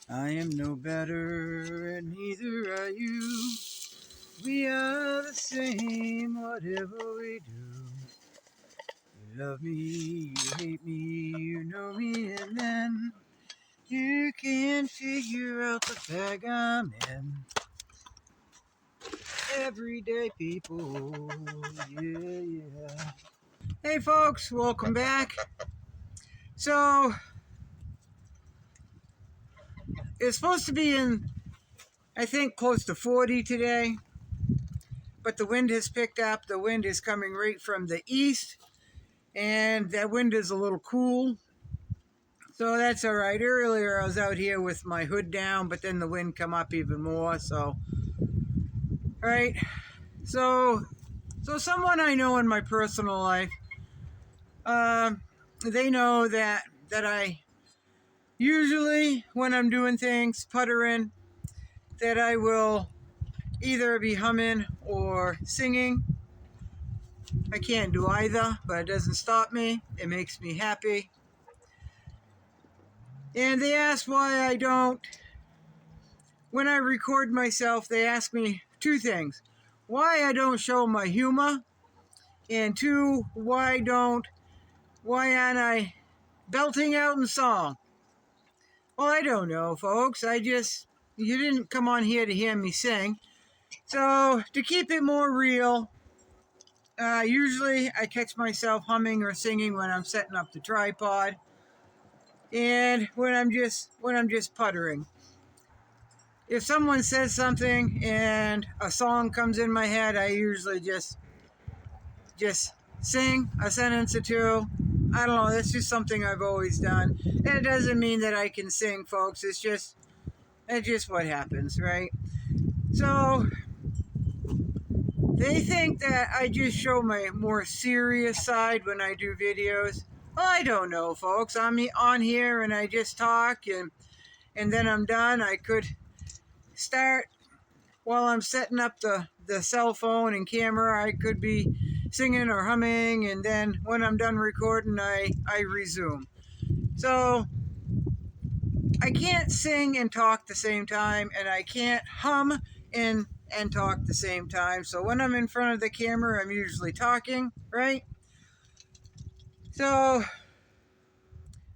I am no better, and neither are you. We are the same, whatever we do. You love me, you hate me, you know me, and then you can figure out the bag I'm in. Everyday people, yeah. Hey folks, welcome back. So, it's supposed to be in, I think, close to 40 today, but the wind has picked up. The wind is coming right from the east, and that wind is a little cool. So that's all right. Earlier I was out here with my hood down, but then the wind come up even more. So, all right. So someone I know in my personal life, they know that I usually, when I'm doing things, puttering, that I will either be humming or singing. I can't do either, but it doesn't stop me. It makes me happy. And they ask why I don't. When I record myself, they ask me two things. Why I don't show my humor, and two, why aren't I belting out in song? Well, I don't know, folks. You didn't come on here to hear me sing. So, to keep it more real, usually I catch myself humming or singing when I'm setting up the tripod, and when I'm just puttering. If someone says something and a song comes in my head, I usually just sing a sentence or two. I don't know, that's just something I've always done. And it doesn't mean that I can sing, folks. It's just what happens, right? So they think that I just show my more serious side when I do videos. Well, I don't know, folks. I'm on here and I just talk, and then I'm done. I could start while I'm setting up the cell phone and camera. I could be singing or humming, and then when I'm done recording, I resume. So I can't sing and talk at the same time, and I can't hum and talk at the same time. So when I'm in front of the camera, I'm usually talking, right? So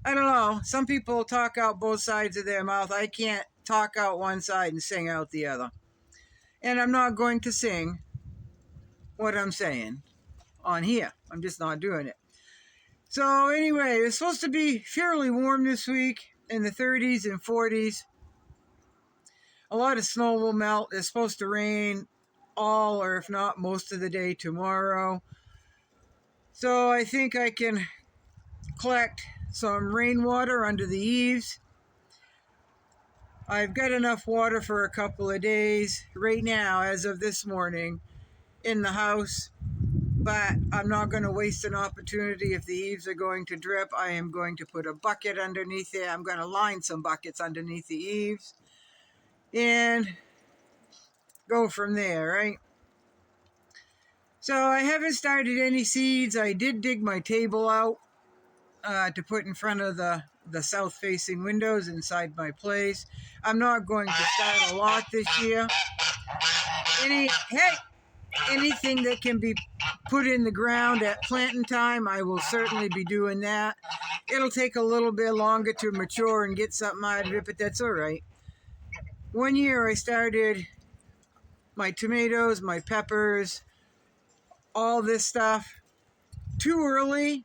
I don't know. Some people talk out both sides of their mouth. I can't talk out one side and sing out the other. And I'm not going to sing what I'm saying on here. I'm just not doing it. So anyway, it's supposed to be fairly warm this week, in the 30s and 40s. A lot of snow will melt. It's supposed to rain all, or if not most of the day tomorrow. So I think I can collect some rainwater under the eaves. I've got enough water for a couple of days right now, as of this morning, in the house. But I'm not going to waste an opportunity. If the eaves are going to drip, I am going to put a bucket underneath there. I'm going to line some buckets underneath the eaves and go from there, right? So I haven't started any seeds. I did dig my table out to put in front of the south-facing windows inside my place. I'm not going to start a lot this year. Anything that can be put in the ground at planting time, I will certainly be doing that. It'll take a little bit longer to mature and get something out of it, but that's all right. One year I started my tomatoes, my peppers, all this stuff too early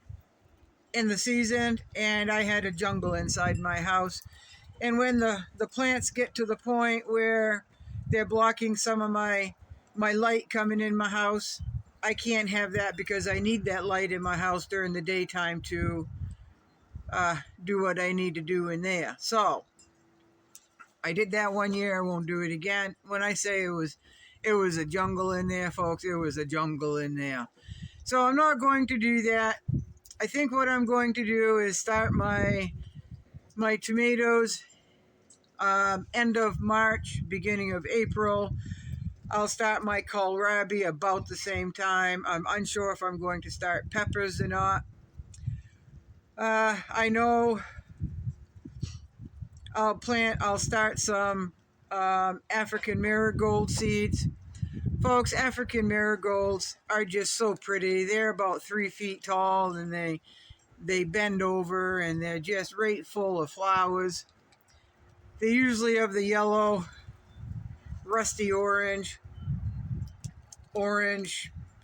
in the season, and I had a jungle inside my house. And when the plants get to the point where they're blocking some of my light coming in my house, I can't have that, because I need that light in my house during the daytime to do what I need to do in there. So I did that one year. I won't do it again. When I say it was a jungle in there, folks, it was a jungle in there. So I'm not going to do that. I think what I'm going to do is start my tomatoes end of March, beginning of April. I'll start my kohlrabi about the same time. I'm unsure if I'm going to start peppers or not. I know I'll start some African marigold seeds. Folks, African marigolds are just so pretty. They're about 3 feet tall, and they bend over, and they're just right full of flowers. They usually have the yellow, rusty orange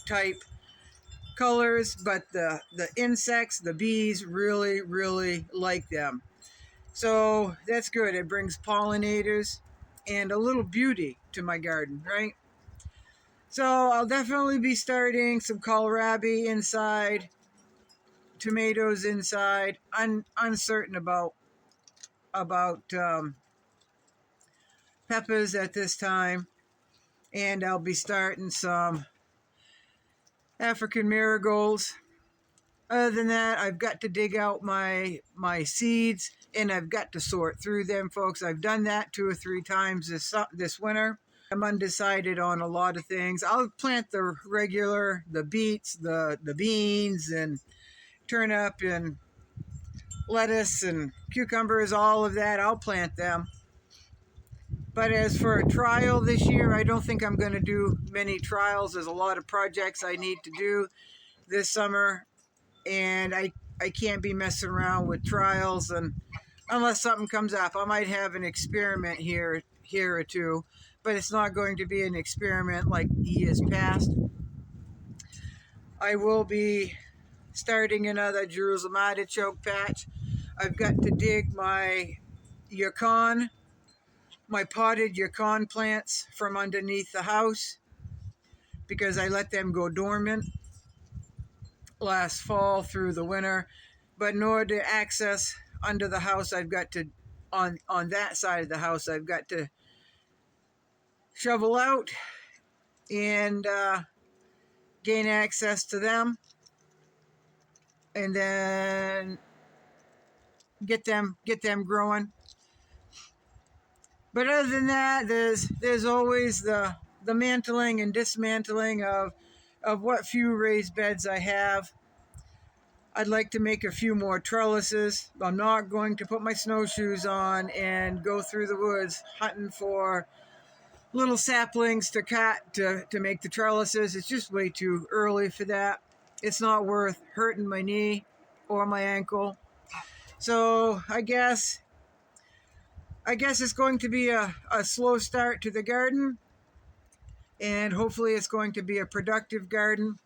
type colors, but the insects, the bees, really like them. So that's good. It brings pollinators and a little beauty to my garden, right? So I'll definitely be starting some kohlrabi inside, tomatoes inside. Uncertain about peppers at this time, and I'll be starting some African marigolds. Other than that, I've got to dig out my seeds, and I've got to sort through them, folks. I've done that 2 or 3 times this winter. I'm undecided on a lot of things. I'll plant the beets, the beans, and turnip and lettuce and cucumbers, all of that. I'll plant them. But as for a trial this year, I don't think I'm going to do many trials. There's a lot of projects I need to do this summer, and I can't be messing around with trials, and unless something comes up. I might have an experiment here or two, but it's not going to be an experiment like years past. I will be starting another Jerusalem artichoke patch. I've got to dig my potted yacon plants from underneath the house, because I let them go dormant last fall through the winter. But in order to access under the house, I've got to, on that side of the house, I've got to shovel out and gain access to them, and then get them growing. But other than that, there's always the mantling and dismantling of what few raised beds I have. I'd like to make a few more trellises. I'm not going to put my snowshoes on and go through the woods hunting for little saplings to cut to make the trellises. It's just way too early for that. It's not worth hurting my knee or my ankle. So I guess it's going to be a slow start to the garden, and hopefully it's going to be a productive garden.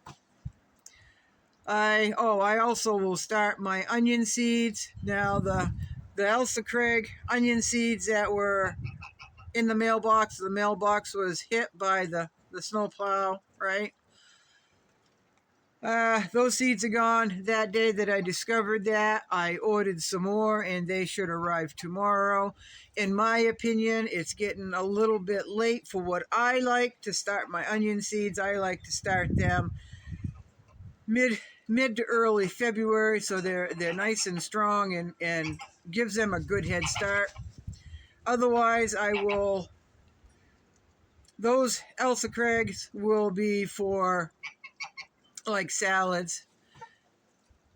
I also will start my onion seeds. Now the Elsa Craig onion seeds that were in the mailbox was hit by the snowplow, right? Those seeds are gone. That day that I discovered that, I ordered some more, and they should arrive tomorrow. In my opinion, it's getting a little bit late for what I like to start my onion seeds. I like to start them mid to early February, so they're nice and strong, and gives them a good head start. Otherwise, those Elsa Craigs will be for like salads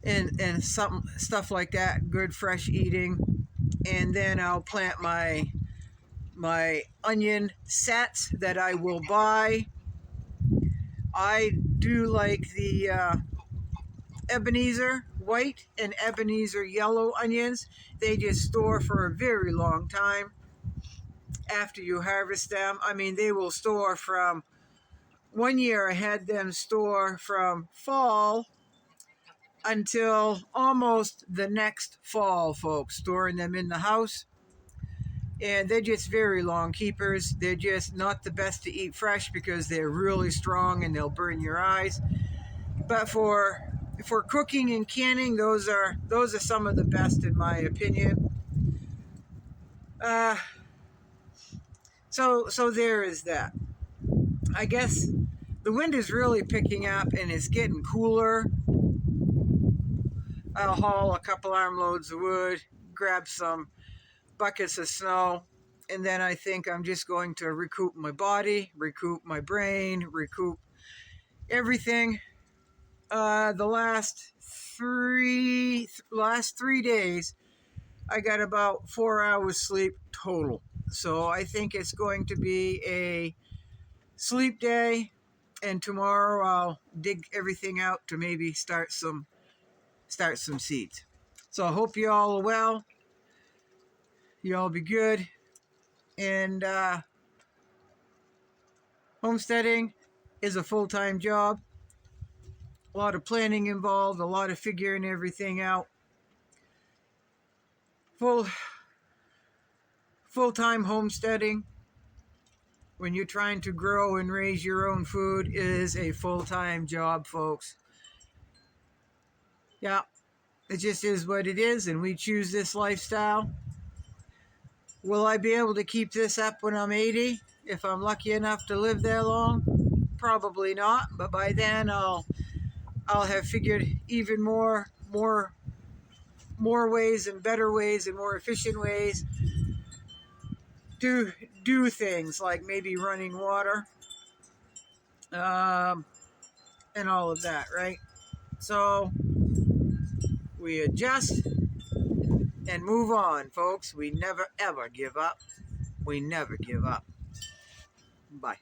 and some stuff like that, good fresh eating. And then I'll plant my onion sets that I will buy. I do like the Ebenezer white and Ebenezer yellow onions. They just store for a very long time after you harvest them. I mean, they will store from 1 year. I had them store from fall until almost the next fall, folks, storing them in the house. And they're just very long keepers. They're just not the best to eat fresh because they're really strong and they'll burn your eyes. But for cooking and canning, those are some of the best in my opinion. So there is that. I guess the wind is really picking up and it's getting cooler. I'll haul a couple armloads of wood, grab some buckets of snow, and then I think I'm just going to recoup my body, recoup my brain, recoup everything. The last three days, I got about 4 hours sleep total. So I think it's going to be a sleep day, and tomorrow I'll dig everything out to maybe start some seeds. So I hope you all are well. You all be good. And homesteading is a full-time job. A lot of planning involved, a lot of figuring everything out. Full-time homesteading, when you're trying to grow and raise your own food, is a full-time job, folks. Yeah, it just is what it is, and we choose this lifestyle. Will I be able to keep this up when I'm 80? If I'm lucky enough to live that long? Probably not, but by then I'll have figured even more ways and better ways and more efficient ways to do things, like maybe running water, and all of that, right? So we adjust and move on, folks. We never ever give up. We never give up. Bye.